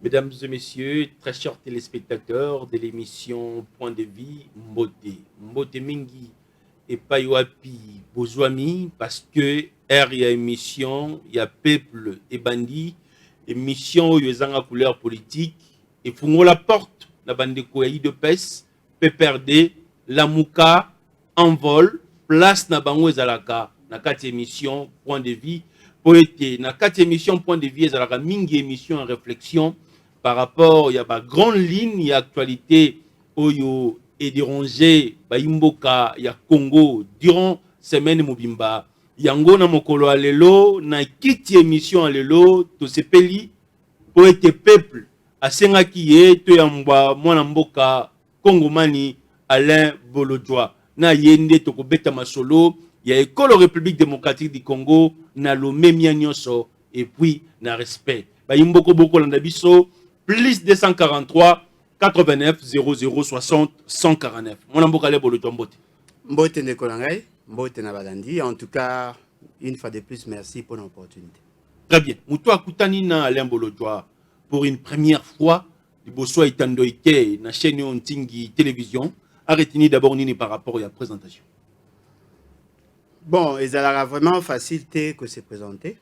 Mesdames et messieurs, très chers téléspectateurs de l'émission Point de vie Mbote. Mbote Mingi et Paiwapi Bozwami parce que R y a émission, il y a peuple et bandit, émission où il y a couleur politique et fungo la porte la bande de de pes, PPRD, Lamouka, Envol, place na bango ezalaka na kati émission Point de vie pour être na kati émission Point de vie ezalaka mingi émission en réflexion par rapport, il y a ma grande ligne, il y a actualité, Oyo et dérangé, Imboka, il y a Congo, durant semaine Mobimba, Yango na mokolo alelo, na kiti émission alelo, to sepeli, pour être peuple, à Sengakiye, to yamba, mwana mboka, Congomani, Alain Bolodjoa, na yende to kobeta masolo, il y a école République démocratique du Congo, na lo memia nyonso, et puis na respect. Imboko boko landabiso, plus 243 89 00 60 149. Mon amboka le bolo tombote. Mbote Nekolangai, Mbote Nabalandi. En tout cas, une fois de plus, merci pour l'opportunité. Très bien. Moutou akutani na Alain Bolodjoa pour une première fois. Liboso itando ike na chaîne Ontingi télévision. Arrêtez d'abord nini par rapport à la présentation. Bon, il a vraiment facilité que se présenter.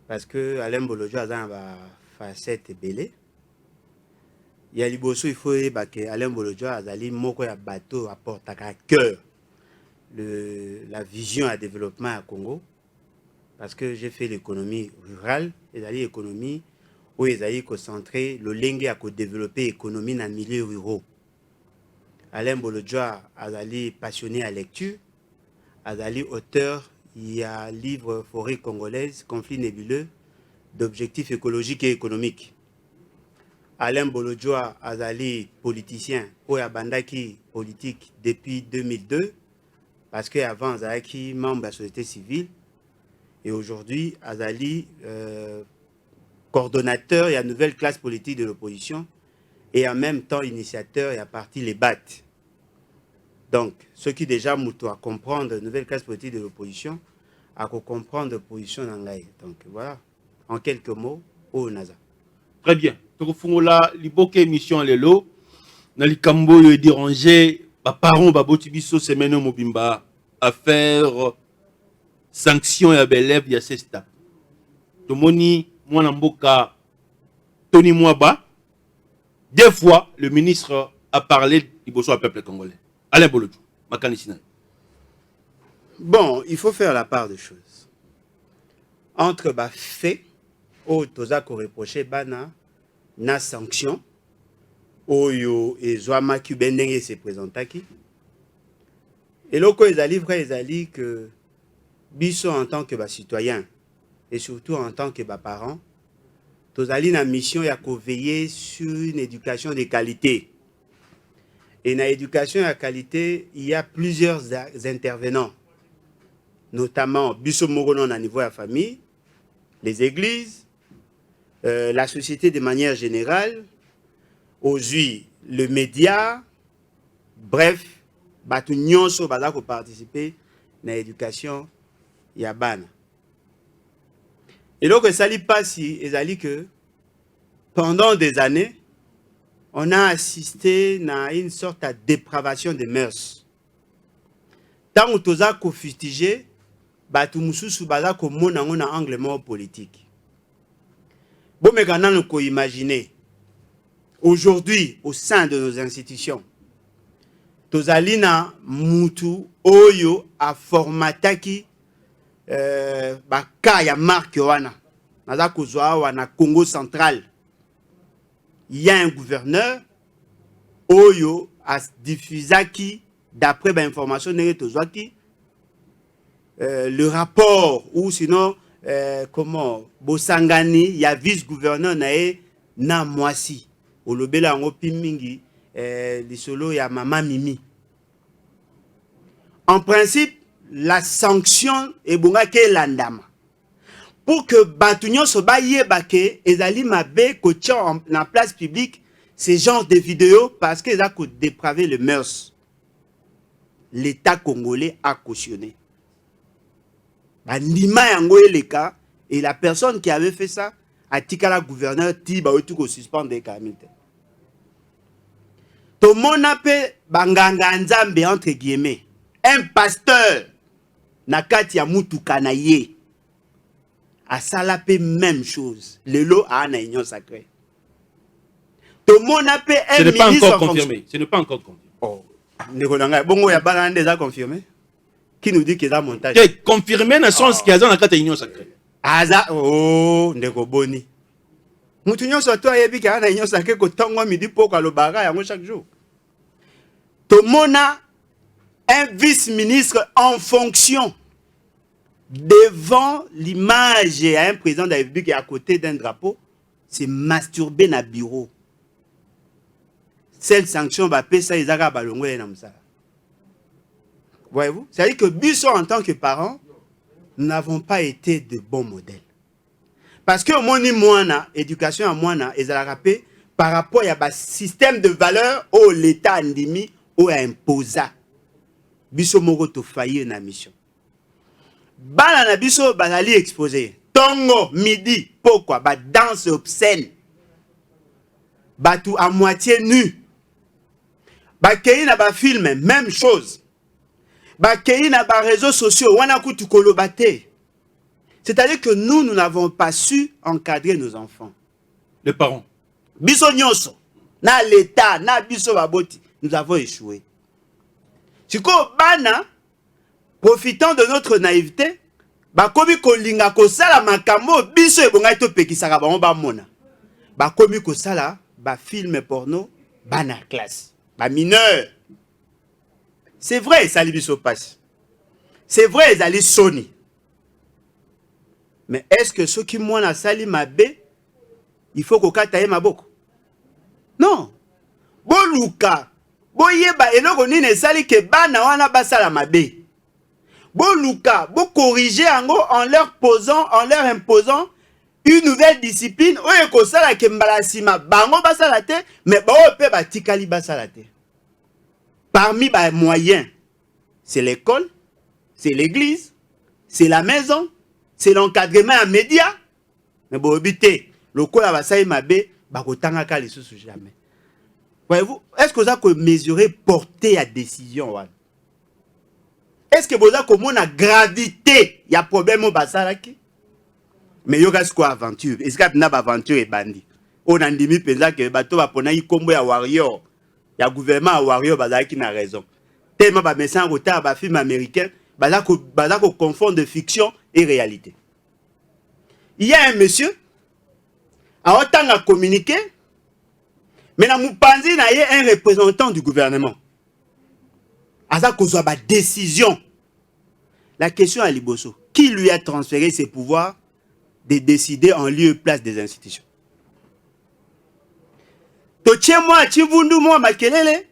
Parce que Alain Bolodjoa a une facette belée. Il y a liboso, il faut que Alain Bolodjoa a un moko ya bateau apporte à cœur la vision à développement à Congo. Parce que j'ai fait l'économie rurale et l'économie où ils allaient concentrer le lingue à développer l'économie dans le milieu rural. Alain Bolodjoa a passionné à lecture, a auteur, il y a un livre Forêt congolaise, conflit nébuleux d'objectifs écologiques et économiques. Alain Bolodjoa a politicien, ou a bandaki politique depuis 2002, parce qu'avant, il a membre de la société civile, et aujourd'hui, Azali, coordonnateur et la nouvelle classe politique de l'opposition, et en même temps initiateur et à parti les BAT. Donc, ceux qui déjà moutou à comprendre la nouvelle classe politique de l'opposition, à comprendre l'opposition d'Angaï. Donc voilà, en quelques mots, au NASA. Très bien. Tokofungola, liboke émission lelo, na likambo yo dérangé, ba parents ba botibiso semaine mobimba, affaire sanction ya belève ya sesta. Tomoni mwana mboka Tony Mwaba, deux fois le ministre a parlé du peuple congolais. Alain Bolodjoa, Makanisina. Bon, il faut faire la part des choses. Entre ba fait, au toza ko reproché bana na sanction, oyo ezwama kubendenge se présentaki. Et loko ezali vrai ezali que biso en tant que citoyen et surtout en tant que parents, tozali na mission ya ko veiller sur une éducation de qualité. Et dans l'éducation de qualité, il y a plusieurs intervenants, notamment biso mogonon à niveau de la famille, les églises, la société de manière générale, aujourd'hui le média, bref, batu nyonso baza ko participer na l'éducation ya bana. Et donc ça li passi ezali que pendant des années on a assisté à une sorte de dépravation des mœurs. Tant que toza ko fustiger, batu mususu baza ko mona ngona angle mort politique. Bon mais quand on peut imaginer aujourd'hui au sein de nos institutions, tozalina mutu oyo a formataki baka ya marque wana naza kozwa wana Congo central. Il y a un gouverneur oyo a diffusaki d'après l'information le rapport ou sinon comment Bosangani il y a vice-gouverneur na Mwasi olobela ngo pimingi lisolo ya mama Mimi. En principe la sanction est bonga ke landama pour que Batunyo soba yebake ezali mabe ko tia en place publique ce genre de vidéos parce que ça coûte dépraver le mœurs. L'État congolais a cautionné. Bandima yango eleka et la personne qui avait fait ça atikala gouverneur ti ba otu ko suspendre Kamite. To monape banganga nzambe entre guillemets, un pasteur na kati ya mutuka na ye asala pe même chose. Lelo a na union sacrée. To monape un Ce n'est pas ministre encore confirmé. Ce n'est pas encore confirmé. Oh, bongo ya balande déjà confirmé. Qui nous dit que ça montage? Confirmé dans le sens qu'il y a dans la carte union sacrée. Aza oh ndeko boni. Mutu nyonso to ayebi ka na union sacrée ko tongo midi poko lo bara yango chaque jour. To mona un vice-ministre en fonction devant l'image à un président de la République qui est à côté d'un drapeau, c'est masturber na bureau. Cette sanction va payer ça ils aga balongo na msala. Voyez-vous? C'est-à-dire que Bisso, en tant que parents, nous n'avons pas été de bons modèles. Parce que moni moana, éducation à moana, et ça rappelé par rapport à un système de valeurs où l'État andimi ou imposé. Bisso moko to faillir na mission. Bala na biso bazali exposé. Tongo midi pourquoi ba danse obscène. Ba tout à moitié nu. Ba kei na ba film même chose. Ba kei na ba réseaux sociaux wana kutu kolobate. C'est-à-dire que nous n'avons pas su encadrer nos enfants. Les parents. Biso nyonso na l'État na biso baboti, nous avons échoué. Siko bana profitant de notre naïveté, bakomi kolinga kosala makambo biso ebonga to pekisaka bango ba mona. Bakomi kosala ba film porno bana classe, ba mineur. C'est vrai ça li biso passe. C'est vrai ils allaient Sony. Mais est-ce que ceux qui mona sali mabe il faut ko kata ye maboko? Non. Boluka boyeba eloko nini sali ke bana wana basala mabe. Boluka, bo corriger en leur imposant une nouvelle discipline. Oye ko sala ke mbalasima bango basala te, mais ba ope ba tikali basala te. Parmi les moyens, c'est l'école, c'est l'église, c'est la maison, c'est l'encadrement à médias. Mais bon, obité, le coup la basala mabe, ba ko tanga ka les sous jamais. Voyez-vous, est-ce que vous avez mesuré portée à décision? Est-ce que vous avez la gravité? Il y a problème au Basaraki? Mais il y a quoi aventure? Est-ce qu'il y a une aventure et bandit? On a dit que le bateau va prendre un combo à warrior. Il y a un gouvernement à warrior qui n'a raison. Tellement de messages en retard à film américain, qu'on confond de fiction et réalité. Il y a un monsieur, à autant à communiquer, mais dans mon panzi, il y a un représentant du gouvernement. Asa kozwa ba décision. La question à Liboso, qui lui a transféré ses pouvoirs de décider en lieu et place des institutions? Toche moi chivundu moi makelele.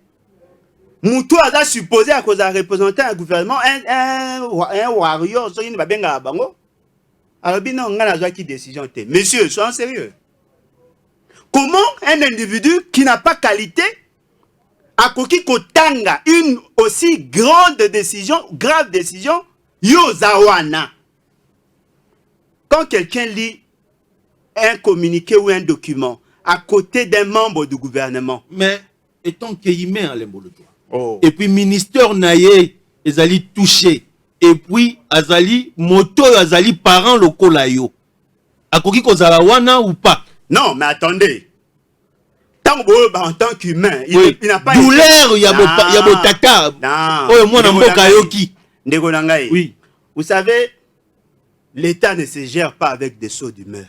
Mutu asa supposé à cause de représenter un gouvernement un warrior so yini babenga bango. Alors bino ngana zwa ki décision te. Monsieur, soyons sérieux. Comment un individu qui n'a pas qualité a koki kotanga une aussi grave décision, yozawana. Quand quelqu'un lit un communiqué ou un document à côté d'un membre du gouvernement. Mais étant qu'il met en l'embolotoir. Oh. Et puis ministère naye, ils allaient toucher. Et puis azali moto azali parents locaux là yo. A koki kozalawana ou pas? Non, mais attendez. En tant qu'humain, oui. Il n'a pas douleur, il y a tata. Oh, moi, oui. Vous savez, l'État ne se gère pas avec des sauts d'humeur.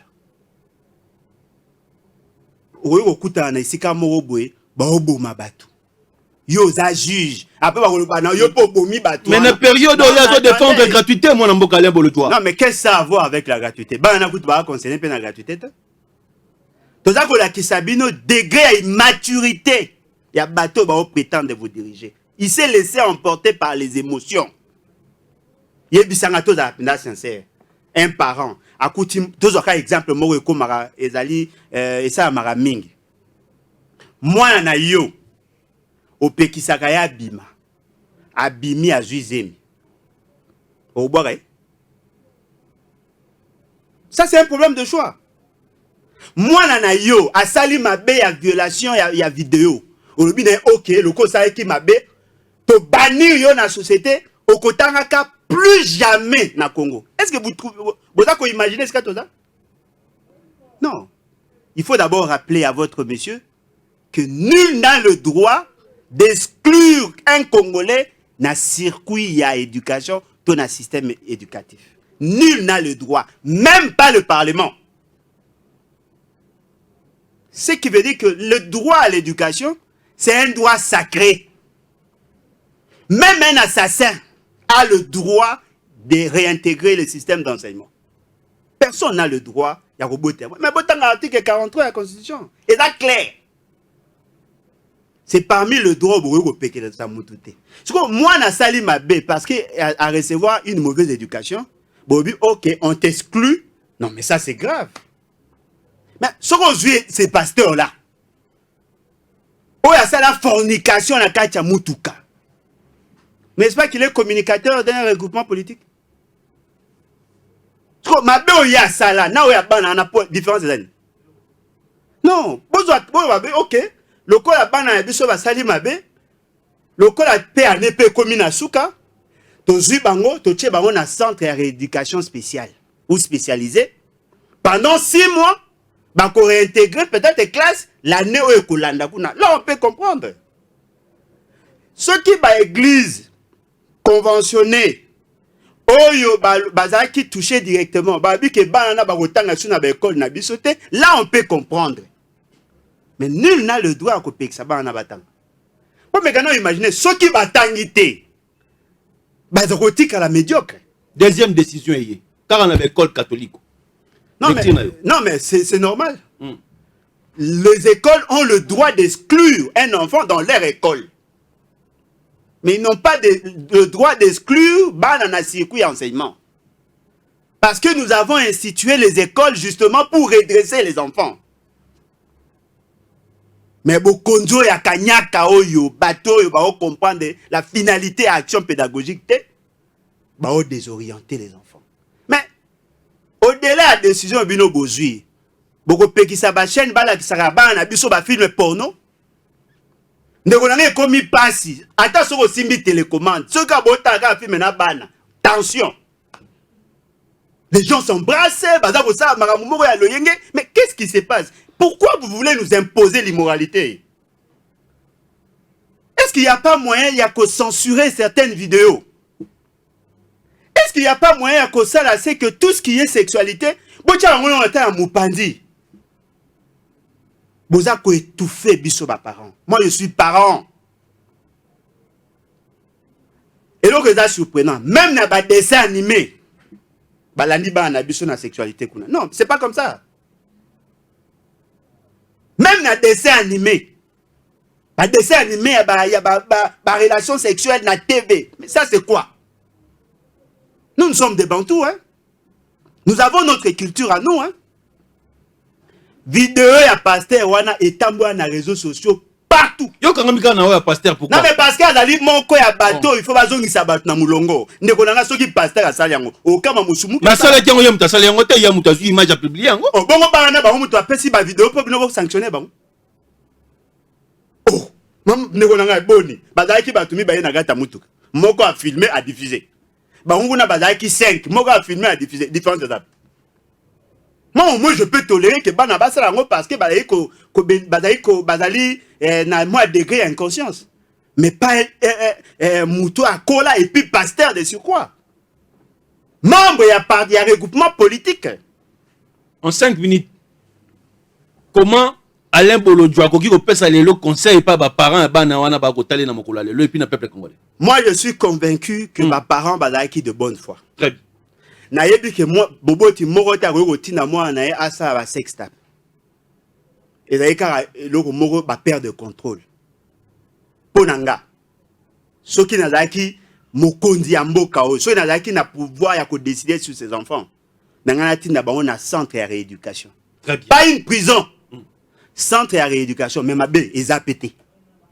Oui, au coup d'an ici, quand on yoza juge. Après, mais la période où il y a de défendre la gratuité, moi, on a le non, mais qu'est-ce que ça a à voir avec la gratuité? Bah, on a pas concerné la gratuité. Tout ça, qui sabino degré à immaturité. Il y a bateau qui prétend de vous diriger. Il s'est laissé emporter par les émotions. Il y a des gens sincères. Un parent. À côté, tous les exemples, moi, comme Ezali, et ça, Mara Ming. Moi, na yo, au Pekisakaya Abima, Abimi à Zuizemi. Au Boré. Ça, c'est un problème de choix. Moi na yo asali mabe ya violation ya vidéo. Olobi na OK, le ko sa ki mabe to bannir yo na société okotangaka plus jamais na Congo. Est-ce que vous trouvez vous avez imaginé ce que tout ça? Non. Il faut d'abord rappeler à votre monsieur que nul n'a le droit d'exclure un Congolais na circuit à éducation, dans un système éducatif. Nul n'a le droit, même pas le Parlement. Ce qui veut dire que le droit à l'éducation, c'est un droit sacré. Même un assassin a le droit de réintégrer le système d'enseignement. Personne n'a le droit de roboter. Mais dans l'article 43 de la Constitution, et c'est clair. C'est parmi le droit au péché de sa moutouté. Moi, na sali ma bé parce que à recevoir une mauvaise éducation, Bobi, ok, on t'exclut. Non, mais ça c'est grave. Mais ce qu'on joue, ces pasteurs-là, où il y a ça la fornication à la Katia Moutouka. N'est-ce pas qu'il est communicateur d'un regroupement politique? Ma bé, il y a ça là, il y a différentes années. Non, ok. Le col a banana biso ba sali mabe. Le col a pe ane pe komi na suka. To zui bango, to tche bango na centre de rééducation spéciale ou spécialisé. Pendant 6 mois, ba ko réintégrer peut-être les classes l'année où ekolanda kuna. Là on peut comprendre. Ceux qui ba église conventionnée oyo ba qui touché directement, ba bi ke banana ba kotanga suna ba école na bisote, là on peut comprendre. Mais nul n'a le droit à couper que ça va en abattant. Bon, mais quand on imagine, ceux qui battent, bazotique à la médiocre. Deuxième décision, car on avait école catholique. Non, mais c'est normal. Les écoles ont le droit d'exclure un enfant dans leur école. Mais ils n'ont pas le droit d'exclure dans un circuit d'enseignement. Parce que nous avons institué les écoles justement pour redresser les enfants. Mais Bokonzo ya Kanyaka oyo, bateau yo ba comprendre la finalité à action pédagogique ba désorienter les enfants. Mais au-delà de la décision bino bozui, boko pekisa ba chaîne bala kisaka bana biso ba film porno. Ndeko nanga komi pasi, ata soko simbi télécommande, soka botaka film na bana. Tension. Les gens s'embrassent, baza ko sa makamumoko ya loyenge, mais qu'est-ce qui se passe? Pourquoi vous voulez nous imposer l'immoralité? Est-ce qu'il n'y a pas moyen de censurer certaines vidéos? Est-ce qu'il n'y a pas moyen de c'est que tout ce qui est sexualité, vous avez étouffé biso ba parents. Moi je suis parent. Et donc c'est surprenant. Même dans les dessins animés, balandi ba na biso na sexualité kuna. Non, c'est pas comme ça. Même dans les dessins animés, il y a relation sexuelle dans la TV. Mais ça, c'est quoi? Nous sommes des Bantous. Hein? Nous avons notre culture à nous. Hein? Vidéo et pasteur et tambour dans les réseaux sociaux partout. Yo quand même pasteur pourquoi? Non mais parce qu'il y a des mon quoi bateau, il faut pas zongi sabat na mulongo. Ndeko nanga soki pasteur asali yango. O kama musumu. Na sala yango yam ta sala yango te yam ta image à publier yango. Oh bongo bana ba mutu apesi ba vidéo pour bino sanctionner ba. Oh, mam ndeko nanga boni. Bazaki batumi ba na gata mutu. Moko a filmer a diffuser. Ba nguna bazaki 5, moko a filmer a diffuser différentes étapes. Moi, je peux tolérer que bana basala yango parce que bazali na moi degré inconscience. Mais pas moutou à cola et puis pasteur de surcroît. Membre il y a regroupement politique. En 5 minutes, comment Alain Bolodjoa qui opesa le conseil pas ba parents bana wana ba kotale na mokolo le et puis na peuple congolais. Moi je suis convaincu que mes parents bazaki de bonne foi. Très bien. Na yebi que moi boboti moko ta ko tina moi na asa ba sextape. Et d'ailleurs le moko ba perte de contrôle. Ponanga. Soki nazaki mokonzi ya mboka o, soki nazaki na pouvoir ya ko décider sur ses enfants. Nanga tina ba on a centre de rééducation. Très bien. Pas une prison. Centre de rééducation même abe ezapété.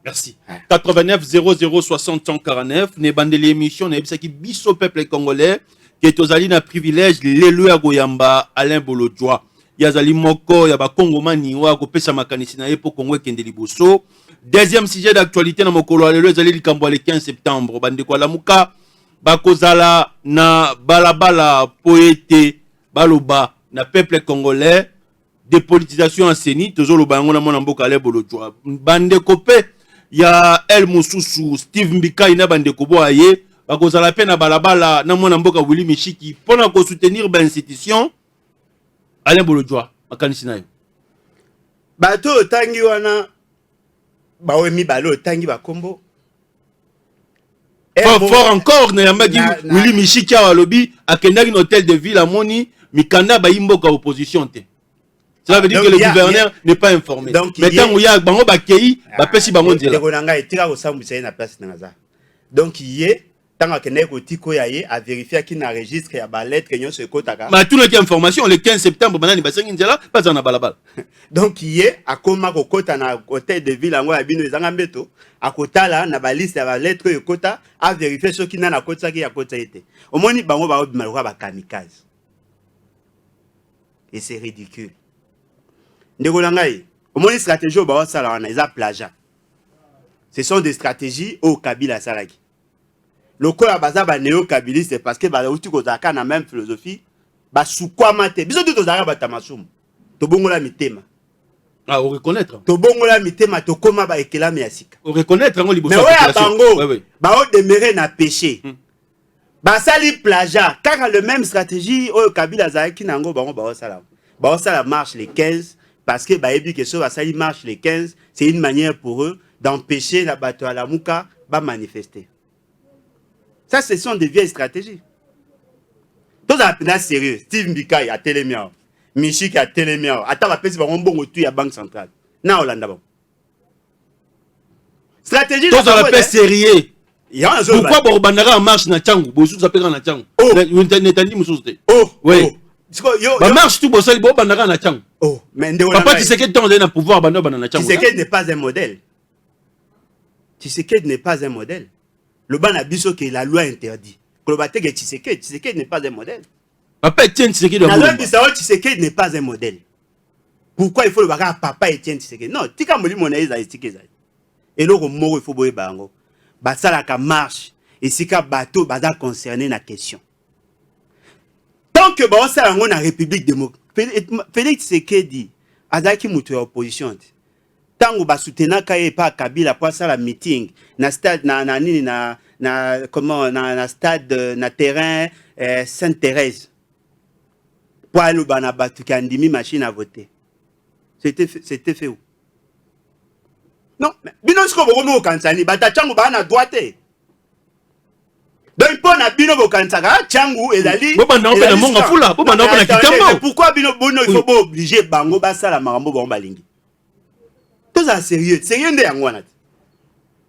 Merci. 89 00 60 149 ne bandeli émission na ebisa ki biso peuple congolais que tozali na privilège l'élu à Goyamba Alain Bolodjoa yazali moko ya ba Kongomani wa kopesa makanisi na ye po Kongo ekende liboso. Deuxième sujet d'actualité na mokolo lelo ezali likambo le 15 septembre bandeko alamuka bakozala na balabala poete baloba na peuple congolais dépolitisation en CENI tozoloba yango na mona mboka le bolojwa bandeko pe ya El Mususu Steve Mbikai na bandeko bo aye bakozala pe na balabala na mona mboka Willy Mishiki pona ko soutenir ba institution ale bolojwa makanisi nayo bato tangi wana bawe balo tangi bakombo fort encore na yambaki Willy Mishiki a lobby akendaki na hôtel de ville amoni mikanda ba imboka opposition te. Cela veut dire que le gouverneur n'est pas informé. Mais tant où il y a bango bakei ba pesi bango nzela. Donc il est tant akendaki kotiko yaye a vérifier qui na registre ya ba lettre que nyonso ekotaka. Ma tout notre information le 15 septembre banani basengi nzela pas na balabala. Donc il est akoma kokota na hôtel de ville yango ya bino ezanga mbeto akotala na ba liste ya ba lettre ekota a vérifier ce qui na na kota ki ya kota ete. Omoni bango ba obima ba kamikaze. Et c'est ridicule. Ndeko langai, omoni stratégie ba wasala wana eza plagiat. Ce sont des stratégies au Kabila salaki. Le quoi baza ba néo-kabiliste c'est parce que ba uti ko zaka na même philosophie ba soukwama te. Biso to zaka ba tamasumu. To bongola mitema. Ah, on reconnaître. To bongola mitema to koma ba ekela miasika. On reconnaître ngo liboso. Mais ouais bango. Ba o demeurer na péché. Ba sali plagiat car le même stratégie au Kabila zaki nango bango ba osala. Ba osala marche les 15 parce que ba ebi que so ba sali marche les 15, c'est une manière pour eux d'empêcher la bato à la muka ba manifester. Ça, ce sont des vieilles stratégies. Tous les sérieux. Steve Mbikai a télémiao. Mishiki a télémiao. Attends, la pèse va un bon retour à la Banque centrale. Na Hollande. Stratégie. Tous la paix sérieux. Pourquoi Borbanara en marche na Tchangou? Bosu s'appelle na Tchangou. Oh. Netandi Moussouste. Oh. Oui. Ba marche tout bossali Borbanara na Tchangou. Oh. Mais papa, tu sais que tu as un pouvoir Banana na Tchangou. Tu sais qu'elle n'est pas un modèle. Tu sais qu'elle n'est pas un modèle. Le ban abiso que la loi interdit. Kolobate Tshisekedi n'est pas un modèle. Papa Etienne Tshisekedi la loi Bissau Tshisekedi n'est pas un modèle. Pourquoi il faut le voir à papa Etienne Tshisekedi? Non, tika moli monaïza estikeza. Et loko moko il faut boye bango. Basala ka marche et sika bateau baza concerné na question. Tant que ba osala ngo na République démocratique Félix Tshisekedi azaki mutu ya opposition. Tango ba soutenaka ye pa Kabila kwa sala meeting na stade na nini na comment na stade na terrain Sainte-Thérèse pour aller bana batu kandimi machine à voter. C'était fait où? Non, mais bino sko bokomo kansani bata changu bana droite. Donc pour na bino bokansaka changu ezali bobanda opela monga fula bobanda opela kitambo. Pourquoi bino bono il faut pas obliger bango basala marambo bango balingi. Tout ça sérieux nde yango wana.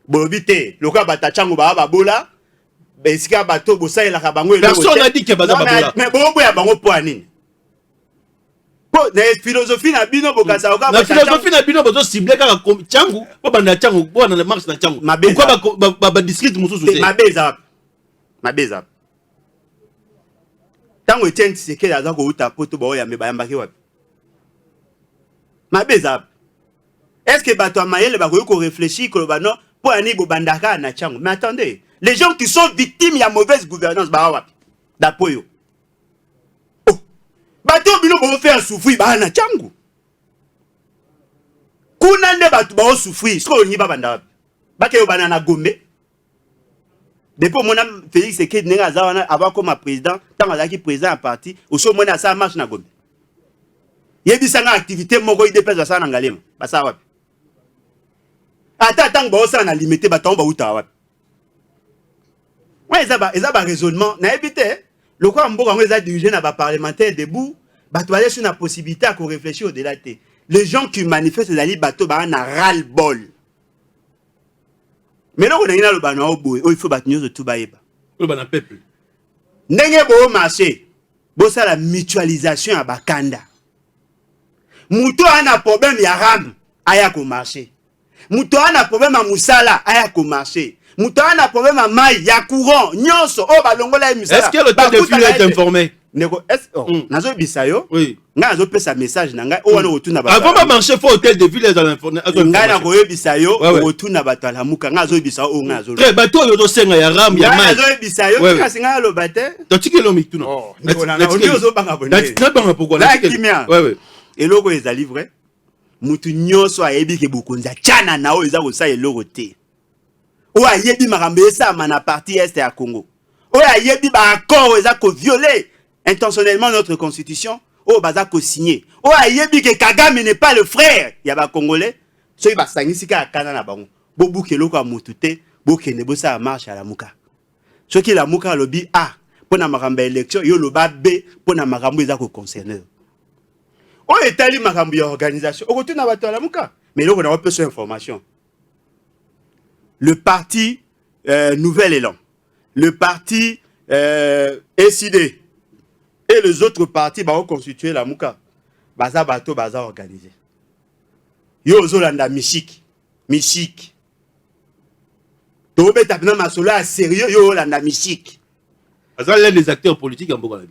Bolobite loka batachango ba bola besika bato bosai la bango. Personne n'a dit que baza babola. Mais bobo ya bango po anini. Po na philosophie na bino bokasa oka na philosophie na bino bozo ciblé kaka changu po banda changu po na marche na changu. Pourquoi ba district mususu te? Mabeza. Tango Etienne Tshisekedi azako uta poto ba oya me bayambaki wapi? Mabeza. Est-ce que bato amayele ba ko réfléchir que ba non pour ani bobandaka na changu? Mais attendez, les gens qui sont victimes ya mauvaise gouvernance ba wapi? D'apoyo. Oh. Bato bino bo faire souffrir ba na changu. Kuna nde bato ba souffrir, sko ni ba banda wapi? Ba ke bana na Gombe. Depuis mon âme Félix Tshisekedi nenga zawana avant comme président, tant azaki président à parti, au so mona ça marche na Gombe. Yebisanga activité moko idepesa ça na Ngalema. Ba sa wapi? Attends, ba osa na limité ba tomba uta wapi? Ouais, ezaba raisonnement na éviter. Le quoi mboka ngo eza dirigé na ba parlementaire debout, ba to aller sur la possibilité à qu'on réfléchisse au-delà de les gens qui manifestent les ali bato ba na ras le bol. Mais non on a ina lo ba no boy, il faut ba nyozo tout ba yeba. Le ba na peuple. Ndenge bo marché, bo ça la mutualisation à bakanda. Muto ana problème ya ram, aya ko marché. Muto ana problème à musala, aya ko marché. Muto ana problème à mai, ya courant, nyonso, oh ba longola musala. Est-ce que le temps de fil est informé? Neko, est-ce que nazo bisayo? Oui. Nga nazo pesa message na ngai. O wana otuna ba. Avant de marcher fort hôtel de ville dans l'information. Nga na koyo bisayo otuna ba la muka nga nazo bisayo o nga nazo. Très bateau yo to senga ya ram ya mai. Nga nazo bisayo tika singa lo bate. To tikelo mi tuna. Na ozo banga bonne. Na banga pourquoi? La kimia. Ouais ouais. Eloko ezali vrai. Mutu nyonso ayebi ke bokonza chana na o eza ko sa eloko te. O ayebi makambo esa na partie est ya Congo. O ayebi ba accord eza ko violer intentionnellement notre constitution. O baza ko signer. O ayebi ke Kagame n'est pas le frère ya ba Congolais. So ba sangisi ka kana na bango. Bo bukelo ko mutu te, bo kende bo sa marche à la muka. So ki la muka lobi A pona makambo élection yo loba B pona makambo eza ko concerner. O etali makambo ya organisation. O kotuna bato à la muka. Mais là on a peu sur information. Le parti Nouvel Élan, le parti SID et les autres partis vont constituer la Mouka. Baza bato baza organisé. Yo zolanda Michik. Tobe tapina masola sérieux yo landa Michik. Baza l'un des acteurs politiques en Boga.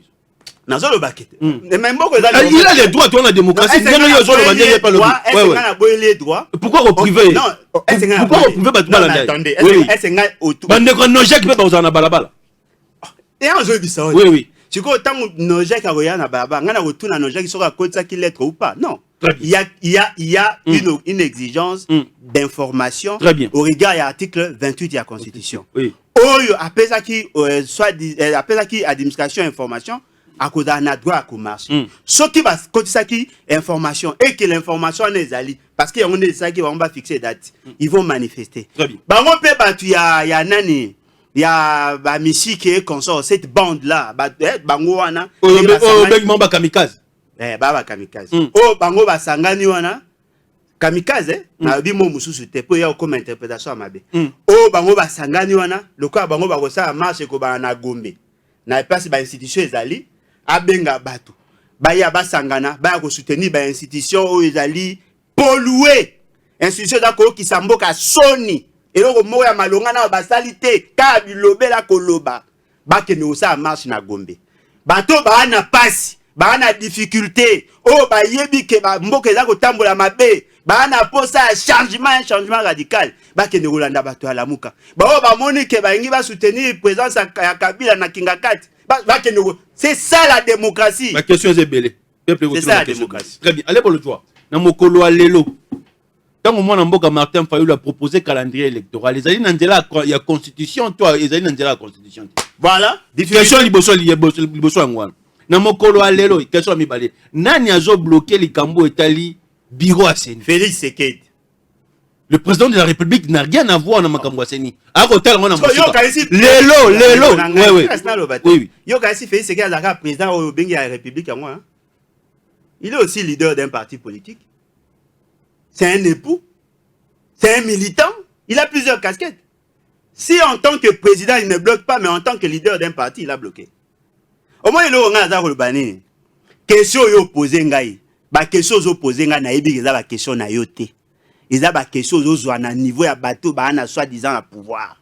Nazo le bakete. Même beaucoup il a les droits toi la démocratie. Non yo zo le pas le droit. Est-ce qu'on a boyé les droits? Pourquoi au privé? Non, est-ce qu'on a pourquoi au privé bato balanda? Attendez, est-ce qu'on a autour? Bande ko nojek pe ba uzana balabala. Et en jeu bizarre. Oui oui. Tu vois, tant que Nojek a regardé na baba, on a retourné à Nojek qui sera côté ça qui lettre ou pas. Non. Il y a une exigence d'information au regard de l'article 28 de la Constitution. Oui. Oyo après ça qui soit après ça qui administration information à cause d'un droit à commerce. Ce qui va côté ça qui information et que l'information n'est ali parce qu'il y a un ça qui va fixer date. Ils vont manifester. Très bien. Bah on peut battre il y a nani. Il y a ba musique et consort cette bande là bango wana bango ba kamikaze ba kamikaze bango ba sangani wana kamikaze na bi mo mususu te po ya comme interprétation mabe bango ba sangani wana lokwa bango ba kosa marche ko ba na Gombe na place ba institution ezali abenga bato ba ya ba sangana ba ko soutenir ba institution o ezali polluer institution da ko kisamboka soni. Et donc, moi, je malonga na basalité, ka bilobe la koloba, ba ke ne osa marche na Gombe. Bato ba na passe, ba na difficulté, ba yebi ke ba mboke za ko tambola mabe, ba na posa changement radical, ba ke ne rolanda bato ala muka. Ba moni ke ba ngi ba soutenir présence ya Kabila na Kingakati. Ba ke ne c'est ça la démocratie. La question est belée. C'est ça la démocratie. Très bien. Allez pour le droit. Na mokolo alelo. Quand moi Mboka Martin Fayulu a proposé calendrier électoral, les alliés n'andela il y a constitution, toi les alliés n'andela la constitution. Voilà. Question liboso ngwana. Na mokolo alelo question mi balé. Nani azo bloqué les cambo etali bureau à Seni. Félix Sekedi. Le président de la République n'a rien à voir dans makambo à Seni. A kotel ngwana mosika. Lelo. Oui. Oui. Yo kasi Félix Sekedi azaka président au bengi la République en moi. Il est aussi leader d'un parti politique. C'est un époux, c'est un militant, il a plusieurs casquettes. Si en tant que président, il ne bloque pas, mais en tant que leader d'un parti, il a bloqué. Au moins, il a une question opposée, la question opposée, la question na yote. Il y a des questions au niveau de bateau, soi-disant à pouvoir.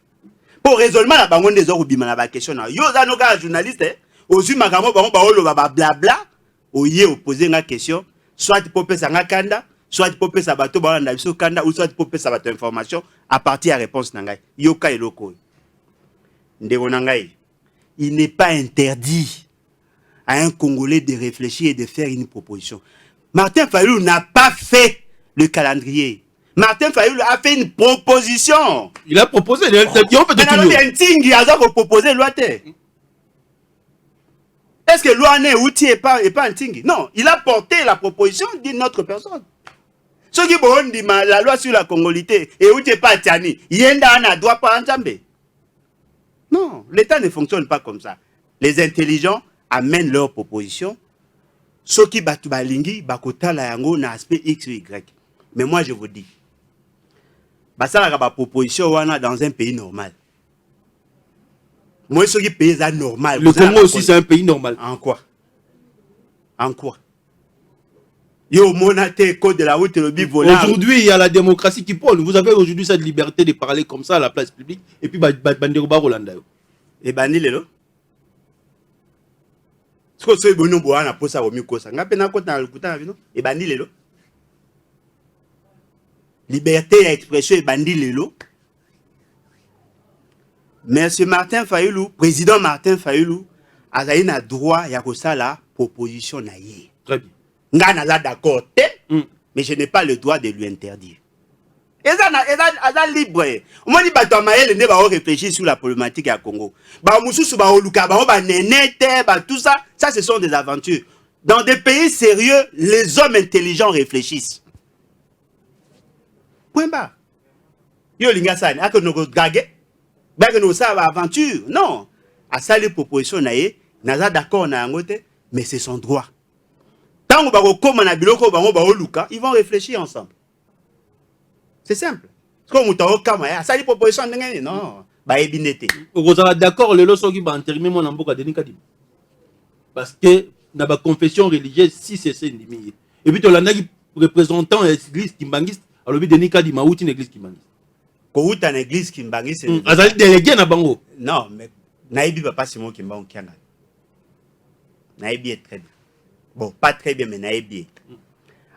Pour raisonnement, la banque des autres, la question na yo, les journalistes, aux yeux de blabla, au yé opposé la question, soit pour faire un kanda, soit popé sabato ba na biso kanda ou soit popé sabato information à partir à réponse nangai yoka eloko ndeko nangai. Il n'est pas interdit à un Congolais de réfléchir et de faire une proposition. Martin Fayulu n'a pas fait le calendrier. Martin Fayulu a fait une proposition. Il a proposé il a fait un tingi a proposé loi te. Est-ce que loi n'est outil et pas un tingi? Non, il a porté la proposition d'une autre personne. Ceux qui ont dit la loi sur la congolité et où tu n'es pas Tiani, Yenda n'a droit pas ensemble. Non, l'État ne fonctionne pas comme ça. Les intelligents amènent leurs propositions. Ceux qui battent balingi, bakota la yango na aspect X ou Y. Mais moi je vous dis, ça la proposition dans un pays normal. Moi ceux qui payent ça normal. Le Congo aussi c'est un pays normal. En quoi? En quoi? Aujourd'hui, il y a la démocratie qui prône. Vous avez aujourd'hui cette liberté de parler comme ça à la place publique. Et puis, Bandero Rolanda. Et Bandi Lelo. Ko so bono bo ana posa o mikosa. Ngape na kota na lukuta vino e bandi lelo. Liberté d'expression et bandi lelo. Monsieur Martin Fayulu, président Martin Fayulu, a na droit ya kosala proposition na ye. Très bien. Nga na d'accord, mais je n'ai pas le droit de lui interdire. Eza libre. On dit bato maele ne ba réfléchir sur la problématique à Congo. Ba mususu ba oluka ba nenete ba tout ça, ça ce sont des aventures. Dans des pays sérieux, les hommes intelligents réfléchissent. Point bas. Yo linga sani aka no gage. Ba que no ça ba aventure. Non. A ça les propositions naé, naza d'accord na ngote, mais c'est son droit. Tant ba ko koma na biloko ba oluka, ils vont réfléchir ensemble. C'est simple. Comme tu as ça, les propositions, non. Bah, vous êtes d'accord, le loso qui va entérimer mon amboka de Nikadi. Parce que dans la confession religieuse, si c'est ça, et puis tu as un représentant de l'église kimbangiste, alors de Nikadi, ma outil l'église kimbangiste. Quand tu as une église kimbangiste, vous êtes délégué na bango. Non, mais Naïbi va pas si mon kimbang kianga. Naïbi est très bien. Bon, pas très bien, mais Naïbi.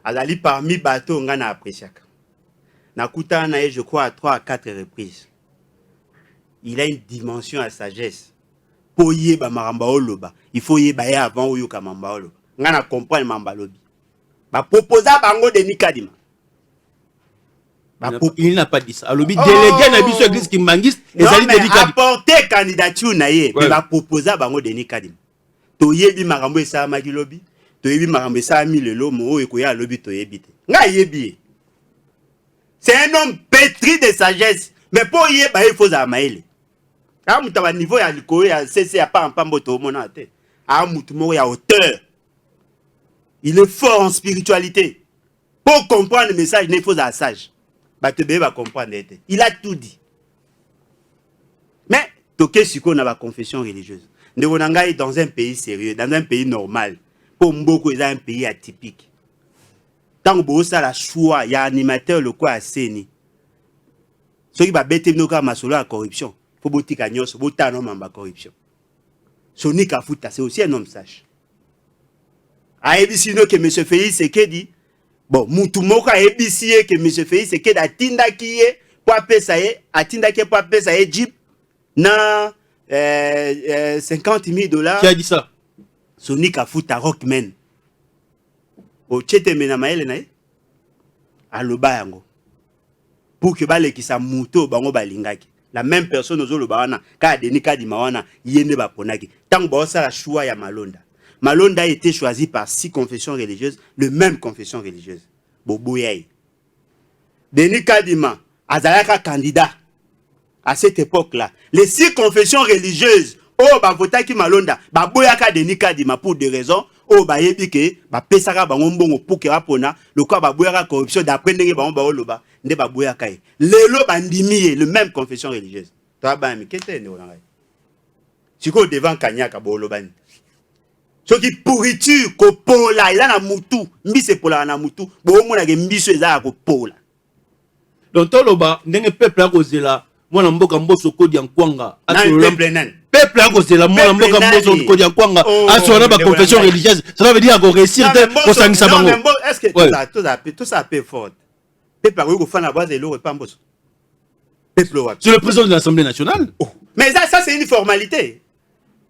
Alors, parmi bateaux, on a apprécié. Nakuta nae, je crois, à 3 à 4 reprises. Il a une dimension à sagesse. Pour y ba maramba oloba, il faut y ba avant ou yoka mamba oloba. Ngana comprendre mamba lobi. Ba proposa bango de Nikadima. Il n'a pas dit ça. Alobi délégué na biso église kimbangiste et ça dit apporter candidature nae, mais ba proposa bango de Nikadima. To yebi marambo esa magilobi, to yebi marambo esa mi lelo mo ekoya lobi to yebite. Nga yebi. C'est un homme pétri de sagesse. Mais pour y aller, il faut amaele. À un niveau, il y a cessé à pas en pamboto au monate. À un il y a hauteur. Il est fort en spiritualité. Pour comprendre le message, il faut un sage. Bah, tu vas comprendre. Il a tout dit. Mais, toké siko na ba confession religieuse. Ndebonanga est dans un pays sérieux, dans un pays normal. Pour Mboko, il est un pays atypique. Tant que ça la choix, il y a animateur le quoi à Seni. Ceux qui va bêter nos cas masolo à corruption. Faut boutique à Nyos, bouta non mamba corruption. Sonic à fouta, c'est aussi un homme sage. A ebisino que M. Félix Sekedi, bon, moutumoka a ebisié que M. Félix Sekedi a tinda kiye, pour appeler ça y a tinda kiye pour appeler ça y Jeep, na 50 000 $. Qui a dit ça? Sonic à fouta Rockman. Au tchete menamaele nae aloba yango pour que bale ki sa muto bango balingaki la même personne ozo loba wana ka Denis Kadima wana yende ba ponaki tant ba ça la choix ya Malonda a été choisi par 6 confessions religieuses, le même confession religieuse boboyai Denis Kadima azalaka candidat à cette époque-là. Les 6 confessions religieuses oh ba votaki Malonda ba boyaka Denis Kadima pour des raisons. Oh ba yebike ba pesaka bango mbongo pour que rapona le quoi ba boyaka corruption d'après ndenge bango ba oloba nde ba boyaka e lelo bandimiye le même confession religieuse to ba mi kete ne onanga siko devant kanyaka ba olobani so ki pourriture ko pola ila na mutu mbise pola na mutu bo mona ke mbiso eza ko pola donc toloba ndenge peuple a kozela mwana mboka mboso kodi ankwanga peuple a kozela mwana mboka mboso kodi ankwanga asona ba confession religieuse ça veut dire ko réussir ko sangisa bango est-ce que tout ça peut fort peuple a ko fana base le repas mboso peuple wa c'est le président de l'Assemblée nationale mais ça c'est une formalité.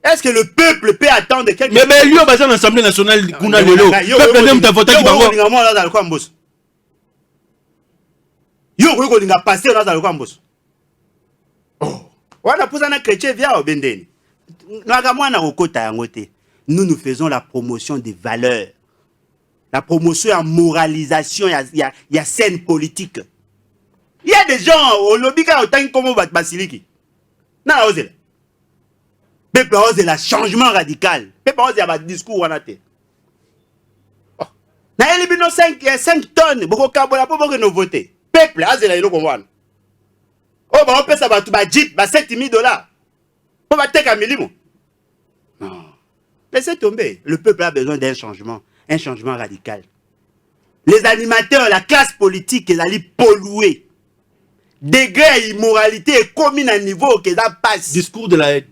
Est-ce que le peuple peut attendre quelque chose? Mais lui on va dans l'Assemblée nationale kuna lelo peuple n'aime ta voter ki bango yo ko linga passer dans le camboso. Nous faisons la promotion des valeurs. La promotion en moralisation, il y a scène politique. Il y a des gens au lobby qui ont comme Basiliki. Na osé. Peuple osé la changement radical. Peuple osé un discours en athée. Na élibino 5 tonnes, beaucoup kabola pour nous voter. Peuple osé la ilo komwana. Oh, bah, on peut savoir tout, bah, Jeep, bah, 7 000 $. On va take un millimo. Non. Laissez tomber. Le peuple a besoin d'un changement radical. Les animateurs, la classe politique, ils allaient polluer. Degré immoralité est commis à un niveau qu'ils passent. Discours de la haine.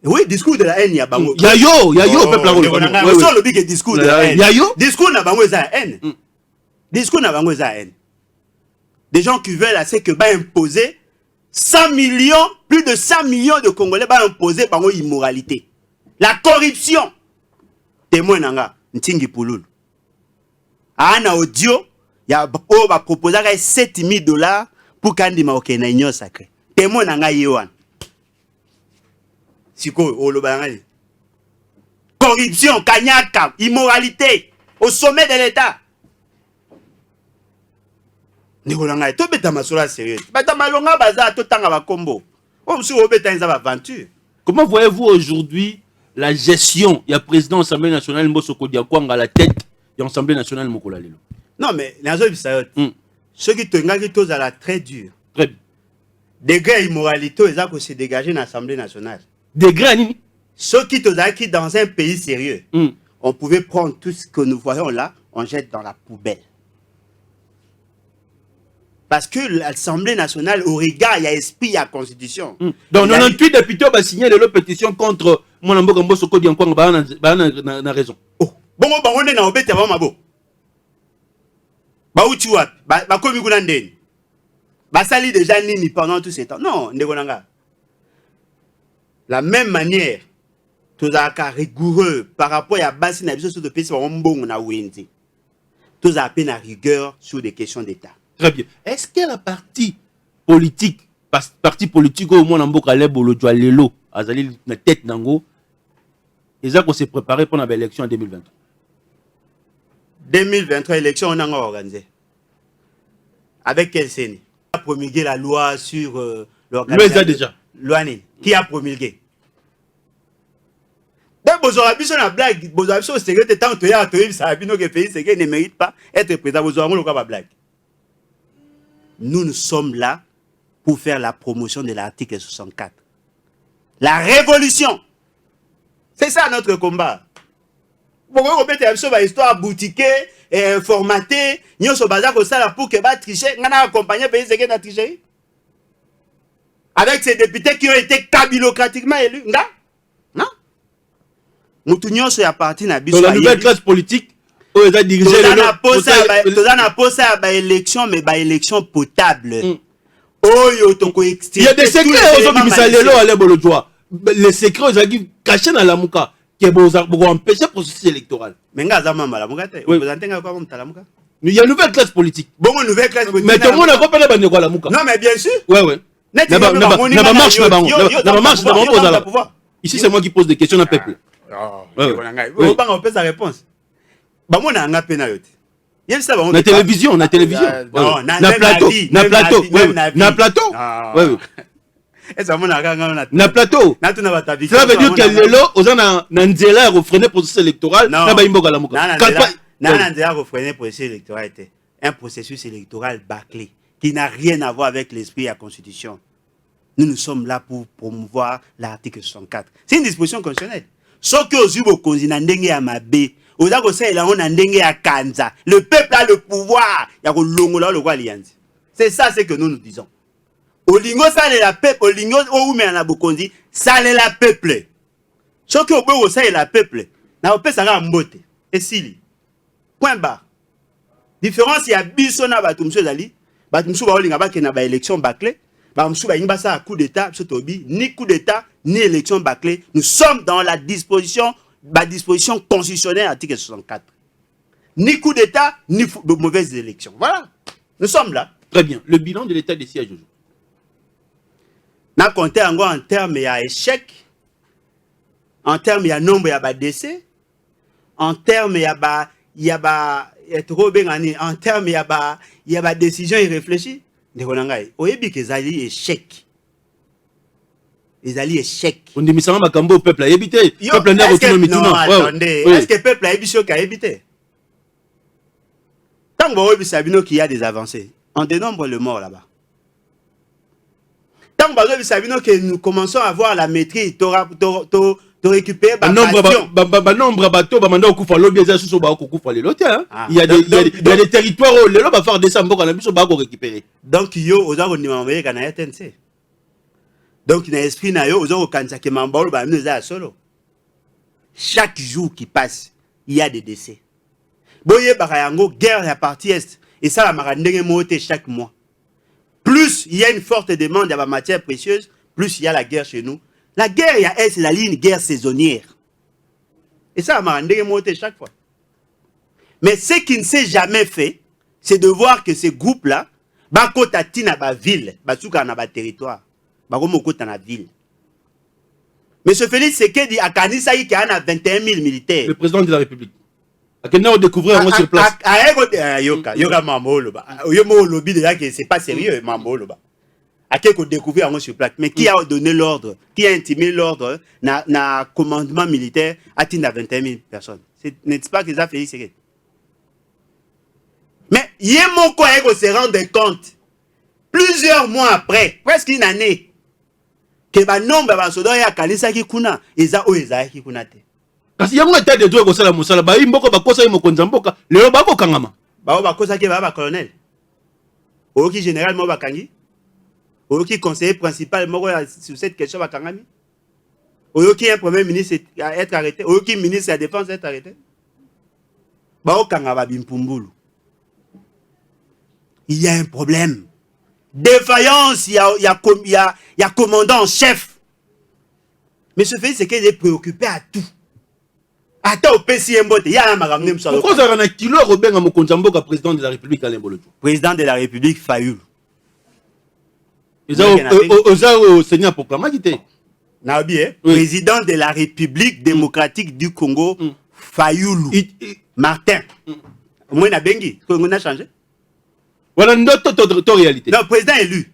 Oui, discours de la haine, il y a bango. Yayo, peuple angolais. Vous savez le discours de la haine. Yayo. Discours n'a bango la haine. Discours n'a bango la haine. Des gens qui veulent assez que va imposer 100 millions, plus de 100 millions de Congolais va imposer par immoralité. La corruption. Témoin nanga, Ntingi Pouloul. À un audio, il y a proposé $7,000 pour Kandima Okena Union Sacré. Témoin nanga Yohan. Siko, Olobangani. Corruption, Kanyaka, immoralité, au sommet de l'État. Nikolanga, to beta masura sérieux. Bata malonga baza to tanga ba combo. On se obeta nza ba aventure. Comment voyez-vous aujourd'hui la gestion, il y a président de l'Assemblée nationale Mbosoko Diakwanga à la tête de l'Assemblée nationale Mokola Lelo? Non mais nazo bisayot. Ceux qui tenga qui tous à la très dur. Très bien. Degré immoralité eza ko se dégager dans l'Assemblée nationale. Degré nini? Ceux qui tous qui dans un pays sérieux, on pouvait prendre tout ce que nous voyons là, on jette dans la poubelle. Parce que l'Assemblée nationale, au regard, il y a esprit, il y a constitution. Donc, 98 députés ont signé leur pétition contre Mwanamboka Mbosoko Diakwanga, na raison. Oh, bon, on est dans le bête avant ma bo. Ba uchi wapi, ba komi kuna ndeni. Ba sali déjà nini pendant tout ce temps. Non, ndegonanga. La même manière, tous les rigoureux par rapport à basi na biso sur de pays on bon na wenzi. Tous à peine à rigueur sur des questions d'État. Très bien. Est-ce que la partie politique au moins en Mboka Lebo Lelo azali na tête nango ils ont s'est préparé pour l'élection en 2023? 2023 élection on a organisé. Avec quel CENI? Qui a promulgué la loi sur l'organisation déjà. Loi qui a promulgué? Donc, Bozoa Biso na blague, Bozoa Biso c'est que tant que ya to ça bino que pays c'est que ne mérite pas être président. Bozoa Ngolo ka blague. Nous sommes là pour faire la promotion de l'article 64. La révolution. C'est ça notre combat. Pourquoi on met une histoire boutiquée et formatée, nous sommes basés sur ça pour que va tricher, on a accompagné pays qui a triché. Avec ces députés qui ont été kabilocratiquement élus. Non. Nous tous sommes appartenus à la nouvelle classe politique. Il y a élection potable. Il y a des secrets les secrets ils cachés dans la mouka qui vont empêcher le processus électoral. Mais il y a une nouvelle classe politique. Mais tout le monde a compris la mouka. Non mais bien sûr. Ouais. Ici c'est moi qui pose des questions au peuple. On peut sa réponse. La télévision, na plateau. Na plateau. Cela veut dire que Lelo, aux en Nzela refréné processus électoral, na ba imboka la muka. Nzela refréné processus électoral était un processus électoral bâclé qui n'a rien à voir avec l'esprit de la Constitution. Nous sommes là pour promouvoir l'article 64. C'est une disposition constitutionnelle. Sauf que aux Ubo Konzina ndenge ya mabe. Le peuple a le pouvoir. C'est ça ce que nous nous disons. Olingo ça la peuple, olingo oume na bokonzi, ça la peuple. Ce que obo ça la peuple. Na opé ça ga mbote. Et sili. Point barre. Différence il y a biso na batumso zali, batumso ba olinga ba kena ba élection bâclée, batumso ba ingba ça coup d'état, sotobi, ni coup d'état, ni élection bâclée. Nous sommes dans la disposition constitutionnelle article 64. Ni coup d'état, ni de mauvaises élections. Voilà. Nous sommes là. Très bien. Le bilan de l'état des sièges aujourd'hui. N'a compté encore en termes d'échec, en termes de nombre de décès, en termes en termes de décision irréfléchie. Vous avez que zali échec. Ils allaient échec. On dit que le peuple a évité. Le peuple n'a retourné maintenant. Est-ce que le peuple a évité? Tant que qu'il y a des avancées, on dénombre le mort là-bas. Tant que nous commençons à avoir la maîtrise, tu récupères il y a des territoires où les gens vont faire descendre pour récupérer. Donc, il y a des Donc, dans l'esprit, solo. Chaque jour qui passe, il y a des décès. Boye barayango, guerre à la partie est. Et ça, la marandenge monte chaque mois. Plus il y a une forte demande de matières précieuses, plus il y a la guerre chez nous. La guerre, c'est la ligne guerre saisonnière. Et ça, la marandenge monte chaque fois. Mais ce qui ne s'est jamais fait, c'est de voir que ces groupes-là, bakota tina ba ville, basuka na ba territoire, bakomokota na ville. Monsieur Félix Sekedi a kanisa qui a 21 000 militaires. Le président de la République. A qu'on découvrir sur place. Yoka mamoloba. Yomo lobby déjà que c'est pas sérieux mamoloba. A qu'on découvrir sur place. Mais qui a donné l'ordre, qui a intimé l'ordre na commandement militaire à tina 21 000 personnes. N'est-ce pas que ça Félix Sekedi? Mais Yemoko Ego se rendre compte plusieurs mois après, presque une année, que ba nombre ba soda ya kanisa ki kuna eza o eza ki kuna te. Kasi yango état de droit ko sala musala ba imboko ba kosa imo konza mboka lelo ba ko kangama. Ba kosa ke ba colonel. Oki général mo ba kangi. Oki conseiller principal mo sur cette question ba kangami. Oki un premier ministre être arrêté, Oki ministre de la défense être arrêté. Ba o kangaba bimpumbulu. Il y a un problème. Défaillance, il y a commandant en chef. Mais ce fait, c'est qu'il est préoccupé à tout. Attends, au PCMBOT, il y a un maramne. Pourquoi vous avez un kilo Robert Mokonzamboka, président de la République Alain Bolodjo? Président de la République Fayoulou. Ils ont Seigneur proclamé qui était. Président de la République démocratique du Congo, Fayoulou. Martin. Moi, na bengi, on a changé. Voilà notre réalité. Non, président élu.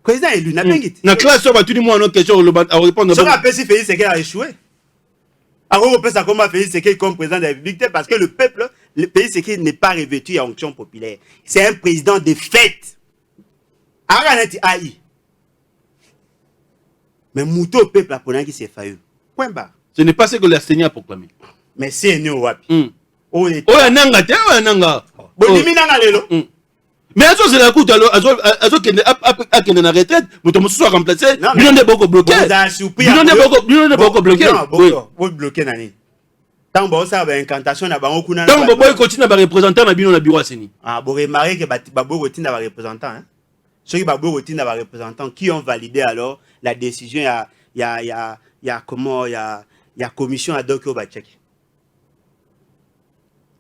Président élu, n'a pas dit. La classe, on va tout le monde une question à répondre. Je rappelle si Félix Sekedi a échoué. Alors, on peut ça comment Félix Sekedi comme président de la République parce que le peuple, le Félix Sekedi n'est pas revêtu à onction populaire. C'est un président de fait. Aranati AI. Mais Mouto peuple a pour qui s'est failli. Point barre. Ce n'est pas ce que le Seigneur a proclamé. Mais c'est nous wapi. Oh, nanga, tiens, nanga. Mais c'est la coûte alors qui est en retraite, mais tu me sois remplacé, il n'y a beaucoup bloqué. Il n'y a beaucoup bloqué. Vous bloquez nani. Tant que ça va incantation na bango kuna. Tant que continue à représenter na bino na bureau seni. Ah, vous remarquez que babo continue à représentant hein. Ceux qui babo continue à représentant qui ont validé alors la décision il y a comment il y a commission ad hoc au Bachek.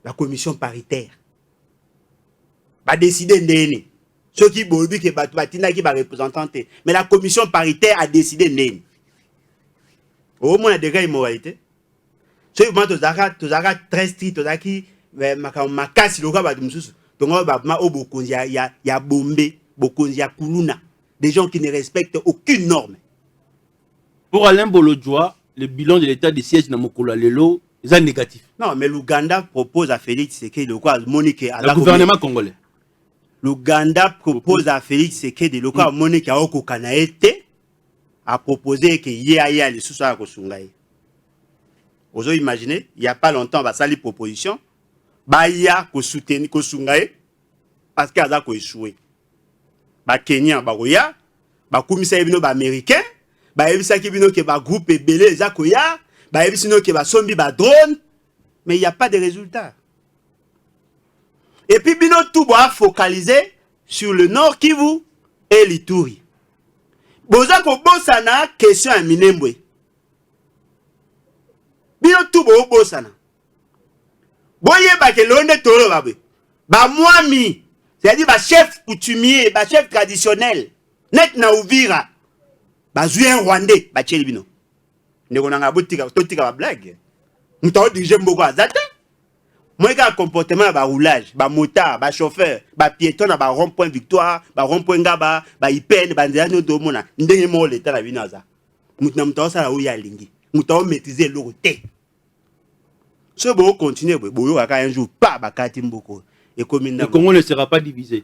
La commission paritaire. Va décider d'aider. Ceux qui veulent que Batina qui va représenter. Mais la commission paritaire a décidé d'aider. Au moins, il y a des immoralité. Ceux qui vont te très strict, qui ma casse le gars de Moussous. Donc, il y a Bombé, il y a Kuluna. Des gens qui ne respectent aucune norme. Pour Alain Bolodjo, le bilan de l'état de siège dans Mokolo Lelo est négatif. Non, mais l'Ouganda propose à Félix Sekedi le quoi Monique à le gouvernement congolais. L'Ouganda propose à Félix Sekedi le quoi Monique à Oko Kanaete a proposé que yaya les sous à Kosungaï. Vous imaginez, il n'y a pas longtemps, bah ça les propositions, bah il y a ko soutenir Kosungaï parce qu'il y a ko échoué. Bah Kenya bah oya, bah commissaire bino bah américain, bah ebisa ki bino que bah groupe belé zakoya. Bah, sinon que va zombie ba drone, mais il n'y a pas de résultat. Et puis bino tout va focaliser sur le Nord Kivu et l'Ituri. Boza ko bosana question à Minembwe. Bino tout va bosana. Boye ba ke londe toro ba ba mwami, c'est-à-dire ba chef coutumier, ba chef traditionnel, net na Uvira, ba zuyen Rwandais, ba tcheli bino. Ne konanga botika totika ba blague mutawo dirige mboko azata moi ka comportement ba roulage ba motard ba chauffeur ba piéton ba rond-point Victoire ba rond-point Ngaba ba IPN ba nzela no domona ndenge mo leta na binaza mutawo sala o ya lingi mutawo maîtriser le côté ce bo continuer bo aka un jour pas ba kati mboko et commune le Congo ne sera pas divisé.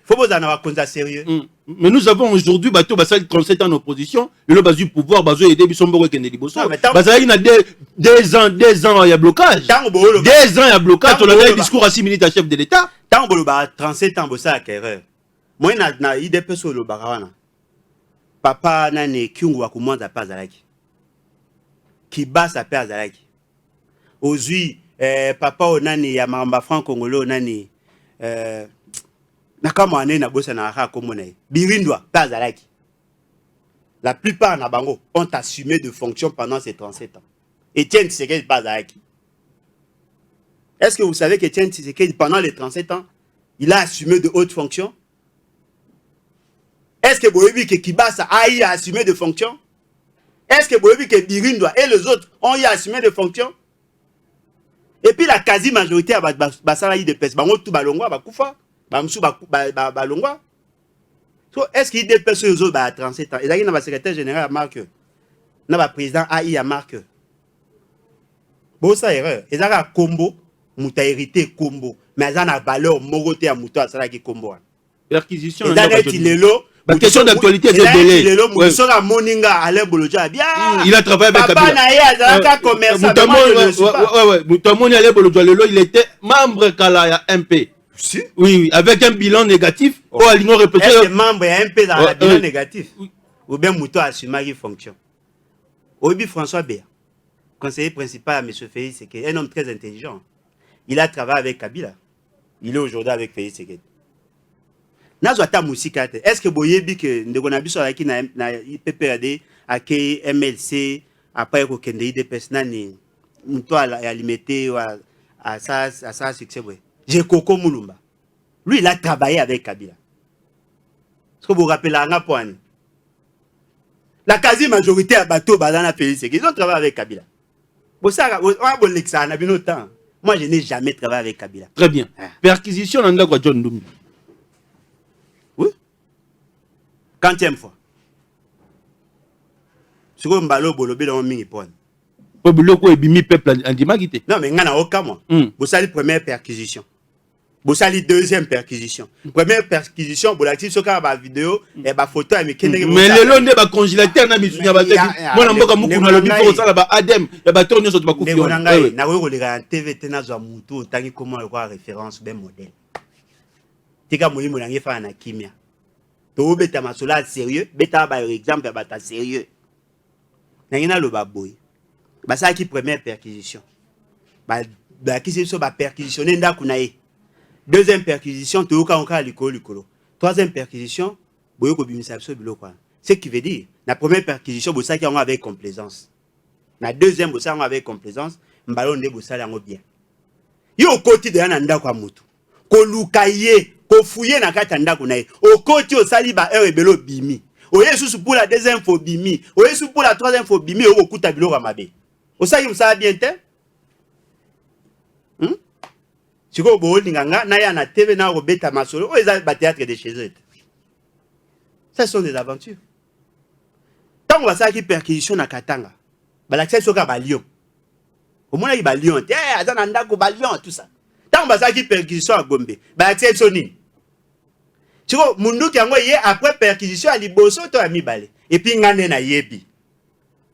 Faut vous en avoir compte sérieux. Mais nous avons aujourd'hui bateau basal 37 ans en opposition, le basu pouvoir basu aider bisombo ke ndeliboso. Basal na 2 ans il y a blocage. 2 ans il y a blocage, on a un discours à 6 minutes à chef de l'état. Tant bolo ba 37 ans bossa erreur. Moi na idée peso lo barawana. papa nani Kyungu wa kumonza pa zalaki. Kibasa pa zalaki. Ozui papa o nani ya mamba franc congolais nani nakama ane na bosa na aka komona Birindwa pa zalaki. La plupart na bango ont assumé de fonctions pendant ces 37 ans. Etienne Tshisekedi pa zalaki. Est-ce que vous savez qu'Etienne Tshisekedi pendant les 37 ans, il a assumé de hautes fonctions? Est-ce que Boyebi que Kibasa a assumé de fonctions? Est-ce que Boyebi que Birindwa et les autres ont assumé de fonctions? Et puis la quasi-majorité a basalayi de pes. Bango tout balongwa bakufa, bamsu balongwa. So est-ce qu'il dépêche les autres à 37 ans? Et là il y a le secrétaire général à Marque, le président AI à Marque. Bon ça erreur. Et là combo, muta hérité combo, mais ça na valeur moroté à muta ça là qui combo. Perquisition. Et là il est là. La question d'actualité c'est délai. Il a travaillé avec Kabila. Il était membre Kalaya MP. Oui, avec un bilan négatif. Oh, est-ce que membre MP dans un bilan négatif? Ou bien Mouto a assumé une fonction? Obi François Béa, conseiller principal à M. Félix Sekedi, un homme très intelligent. Il a travaillé avec Kabila. Il est aujourd'hui avec Félix Sekedi. Est-ce que Boyebi que Ndegonabiso qui na PPRD a MLC après que Kende IDPS nani Mouto a limité à sa succès? J'ai Koko Moulumba. Lui, il a travaillé avec Kabila. Est-ce que vous vous rappelez la quasi-majorité à Bateau Badana Félix, ils ont travaillé avec Kabila. Moi, je n'ai jamais travaillé avec Kabila. Très bien. Perquisition dans le John Numbi. Oui. Quantième fois. C'est comme Mbalo Bolobé dans mon mini-point. Non, mais il n'y a aucun mois. Vous savez, première perquisition. Vous savez, deuxième perquisition. Première perquisition, vous l'avez sur la vidéo et la photo. Mais le long de la congélateur, moi, je ça qui première perquisition. Qui c'est sur la perquisition ndakunae. Deuxième perquisition, tu as encore l'icolo. Troisième perquisition, ce qui veut dire, la première perquisition, vous savez qu'il y a avec complaisance. La deuxième, vous savez avec complaisance, mbalo ne vous savez bien. Yo côté de nanda kwa mutu. Ko lukaye, ko fouiller na kata ndakunae. Au côté au saliba ebelo bimi. Oye sous pour la deuxième fois bimi. Oye sous pour la troisième fois bimi au kuta bilo ramabe. Vous savez bien te? Si vous voulez, na TV na robeta masolo, ils ont des théâtre de chez eux. Ce sont des aventures. Tant on va ça qui perquisition na Katanga, l'accès sur Balion. Au moins il Balion, azana ndako Balion tout ça. Tant on va ça qui perquisition à Gombe, l'accès soni. Si vous mundu qui yango yé après perquisition à Liboso to ami balé. Et puis ngane na yebi.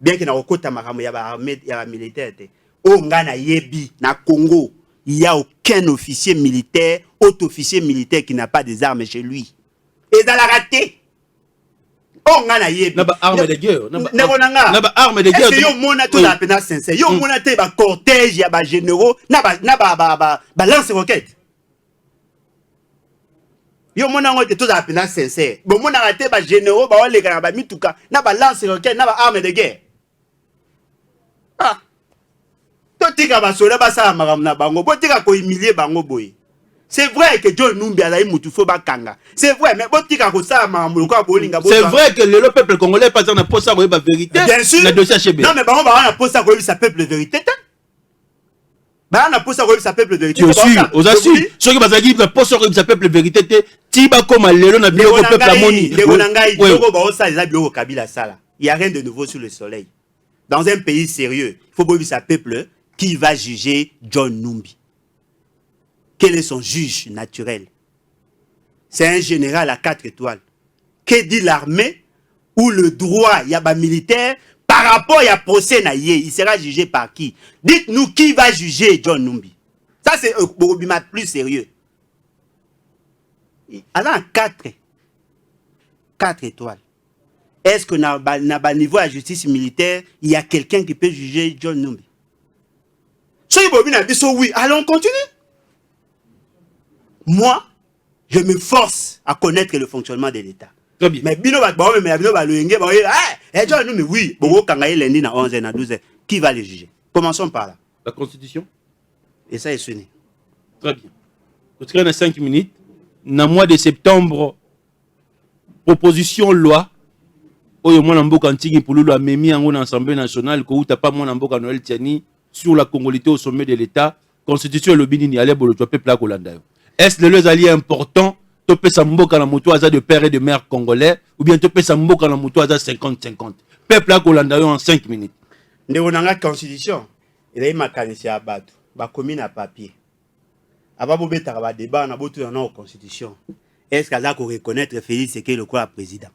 Bien que na okota makambo ya ba armée ya militaire te. O ngana yebi na Congo. Il n'y a aucun officier militaire, haut officier militaire qui n'a pas des armes chez lui. Et dans la raté. On a yé. N'a pas armes de guerre. N'a pas armes de guerre. Yo mona tout la peine sincère. Yo mona te ba cortège ya ba généraux, n'a ba lance roquette. Yo mona ngote tout la peine sincère. Bon mona raté ba généraux ba ole kana ba mituka, n'a ba lance roquette, n'a ba armes de guerre. Ah. C'est vrai que John Numbi a mutu fo bakanga. C'est vrai, mais c'est vrai que le peuple congolais pas en posa ko ba vérité. Bien sûr. Non mais on va posa ko sa peuple vérité. Ba na posa ko sa peuple vérité. Je suis aux assis. Ceux qui bazaki na posa ko sa peuple vérité ti ba koma lelo na bilo peuple amoni. Il y a rien de nouveau sous le soleil. Dans un pays sérieux, il faut voir sa peuple qui va juger John Numbi. Quel est son juge naturel? C'est un général à 4 étoiles. Que dit l'armée ou le droit yaba militaire par rapport à procès naïe? Il sera jugé par qui? Dites-nous qui va juger John Numbi. Ça c'est Borobima plus sérieux. Alors 4 étoiles. est-ce que na niveau de justice militaire, il y a quelqu'un qui peut juger John Numbi? Oui, allons continuer. Moi, je me force à connaître le fonctionnement de l'État. Très bien. Mais John Numbi, oui, lundi na 11h, na 12h. Qui va le juger? Commençons par là. La Constitution. Et ça est sonné. Très bien. Au a 5 minutes. Dans le mois de septembre, proposition loi. Oyo mwana mboka ntiki pululu a memi en l'Assemblée nationale ko uta pas mwana mboka Noël Tiani sur la congolité au sommet de l'État. Constitution le binini ale bolo peuple kolanda yo. Est-ce le alliés important to pesa mboka na mutu aza de père et de mère congolais ou bien to pesa mboka na mutu aza 50-50? Peuple kolanda yo en 5 minutes. Ndeko nanga constitution il ma makanisi ya bato ba komi na papier. Aba bobeta ba débat na botu na constitution. Est-ce qu'aza ko reconnaître Félix Tshisekedi le quoi président?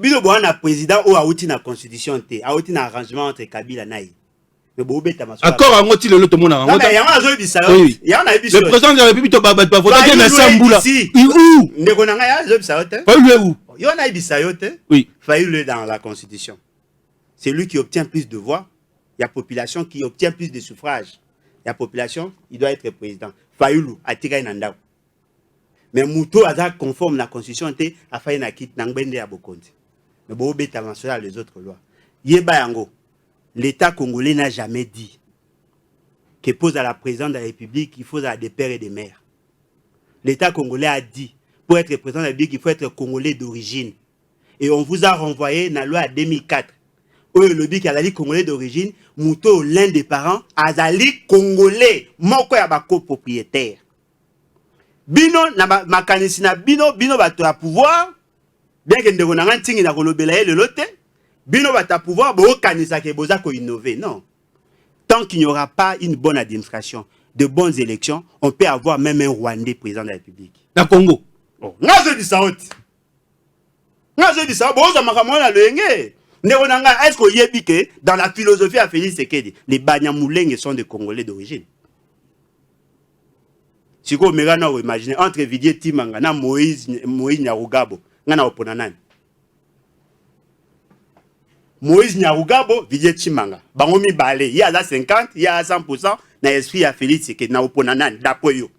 Bino boana président ou auti na constitution te, auti na arrangement entre Kabila naï. Mais bobeta maso. Accord a ngoti le loto mona ngota. Mais yanga zo bisa. Yanga na bisa. Le président de la République to ba voter na Sambula. Où? Ndeko nanga ya zo bisa yote. Fa lui où? Yo na bisa yote. Oui. Faille dans la constitution. C'est lui qui obtient plus de voix. Il y a population qui obtient plus de suffrages. Il y a population, il doit être président. Fayoulou atira nanda. Mais Mouto a conforme la constitution te a failli na kit nangbende ya bokonzi. Mais bon bêta les autres lois. Yeba yango. L'État congolais n'a jamais dit que pose à la présidente de la République il faut avoir des pères et des mères. L'État congolais a dit pour être président de la République il faut être congolais d'origine. Et on vous a renvoyé dans la loi 2004. Où le dit qu'il y a la congolais d'origine, Mouto l'un des parents azali congolais, moko ya bako propriétaire. Bino na makanisi na bino bato ya pouvoir. Bien que ndeko nanga ntingi na kolobela le lote, bino bata pouvoir bo kanisa ke boza ko innover. Non. Tant qu'il n'y aura pas une bonne administration, de bonnes élections, on peut avoir même un Rwandais président de la République. Na Congo. Oh, ngazo di saoti. Ngazo di sa boza makamona lenge. Ndeko nanga est-ce que yebi que dans la philosophie à Félix Tshisekedi, les Banyamulenge sont des Congolais d'origine. Si vous imaginez entre Vidier Timanga na Moïse Nyarugabo. Moïse Nyarugabo, Vidier Chimanga. Bangomi Balé, il y a 50, il y a 100%, na esprit à Félix qui na oponanan, d'apoyo.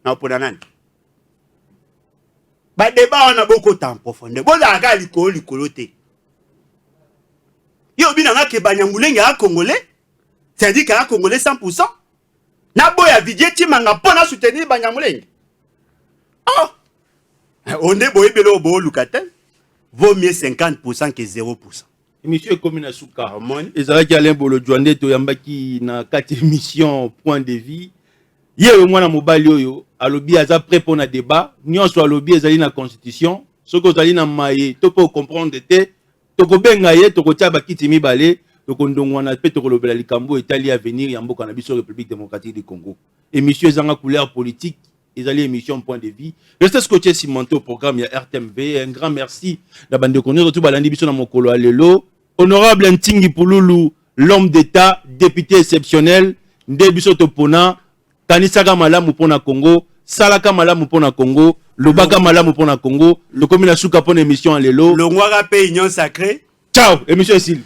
Na oponanan. Ba débat on a beaucoup de temps profondeur. Bon la ga likolo te. Yo binanga ke Banyamulenge a congolais. C'est-à-dire qu'il y a congolais 100%. Na boya Vidier Chimanga pour na soutenir Banyamulenge. Oh. On est beau belo beau lukatel. Vaut mieux 50% que 0%. Monsieur Komina Souka, ezala ki Alain Bolo Djouandé to yambaki na 4 émissions point de vie. Hier mwana mobali oyo alobi aza prêt pour na débat, nyonso alobi ezali na constitution, soko ezali na maye to po comprendre te, to ko benga ye to ko tia bakiti mibale, to ko ndongwana pe to ko lobela likambo etali à venir ya mboka na biso République démocratique du Congo. Émission ezanga couleur politique. Ils allaient émission point de vie. Restez scotché cimenté au programme, il y a RTMV. Un grand merci d'abord de connaître tout balandi biso na mokolo alelo. Honorable Ntingi Pululu, l'homme d'État, député exceptionnel, Ndebiso Topona, Tanisaka Malamu pona Congo, Salaka Malamu pona Congo, Lobaka Malamu pona Congo, le commune Souka pona émission alelo. Le Mwara Union Sacrée. Ciao, émission ici.